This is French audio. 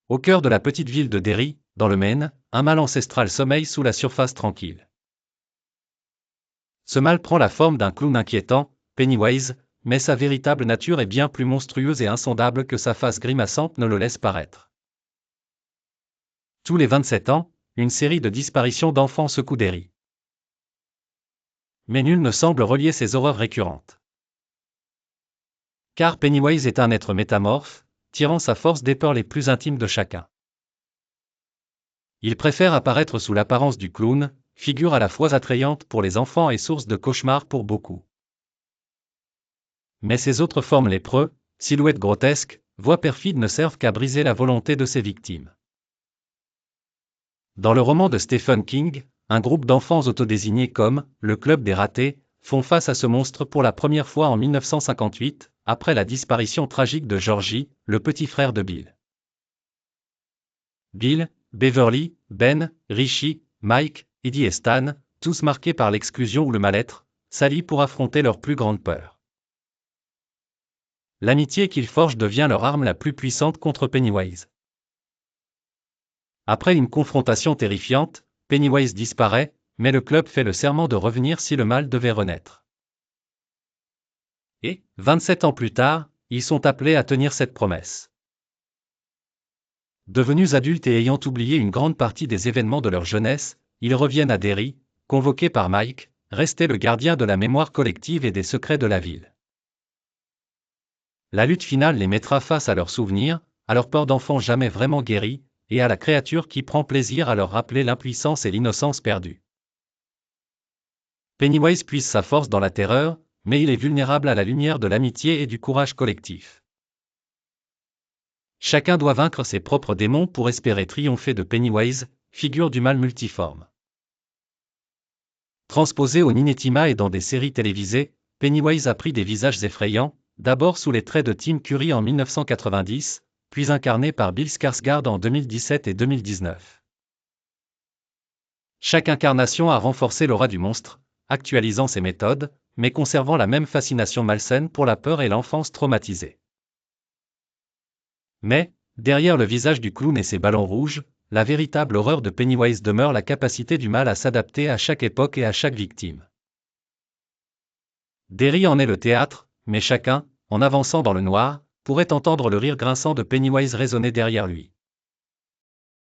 Au cœur de la petite ville de Derry, dans le Maine, un mal ancestral sommeille sous la surface tranquille. Ce mal prend la forme d'un clown inquiétant, Pennywise, mais sa véritable nature est bien plus monstrueuse et insondable que sa face grimaçante ne le laisse paraître. Tous les 27 ans, une série de disparitions d'enfants secoue Derry. Mais nul ne semble relier ces horreurs récurrentes. Car Pennywise est un être métamorphe, tirant sa force des peurs les plus intimes de chacun. Il préfère apparaître sous l'apparence du clown, figure à la fois attrayante pour les enfants et source de cauchemars pour beaucoup. Mais ses autres formes lépreux, silhouettes grotesques, voix perfides ne servent qu'à briser la volonté de ses victimes. Dans le roman de Stephen King, un groupe d'enfants autodésignés comme le Club des Ratés font face à ce monstre pour la première fois en 1958, après la disparition tragique de Georgie, le petit frère de Bill. Bill, Beverly, Ben, Richie, Mike, Eddie et Stan, tous marqués par l'exclusion ou le mal-être, s'allient pour affronter leur plus grande peur. L'amitié qu'ils forgent devient leur arme la plus puissante contre Pennywise. Après une confrontation terrifiante, Pennywise disparaît, mais le club fait le serment de revenir si le mal devait renaître. Et, 27 ans plus tard, ils sont appelés à tenir cette promesse. Devenus adultes et ayant oublié une grande partie des événements de leur jeunesse, ils reviennent à Derry, convoqués par Mike, resté le gardien de la mémoire collective et des secrets de la ville. La lutte finale les mettra face à leurs souvenirs, à leur peur d'enfants jamais vraiment guéris, et à la créature qui prend plaisir à leur rappeler l'impuissance et l'innocence perdue. Pennywise puise sa force dans la terreur, mais il est vulnérable à la lumière de l'amitié et du courage collectif. Chacun doit vaincre ses propres démons pour espérer triompher de Pennywise, figure du mal multiforme. Transposé au cinéma et dans des séries télévisées, Pennywise a pris des visages effrayants, d'abord sous les traits de Tim Curry en 1990, puis incarné par Bill Skarsgård en 2017 et 2019. Chaque incarnation a renforcé l'aura du monstre, actualisant ses méthodes, mais conservant la même fascination malsaine pour la peur et l'enfance traumatisée. Mais, derrière le visage du clown et ses ballons rouges, la véritable horreur de Pennywise demeure la capacité du mal à s'adapter à chaque époque et à chaque victime. Derry en est le théâtre, mais chacun, en avançant dans le noir, pourrait entendre le rire grinçant de Pennywise résonner derrière lui.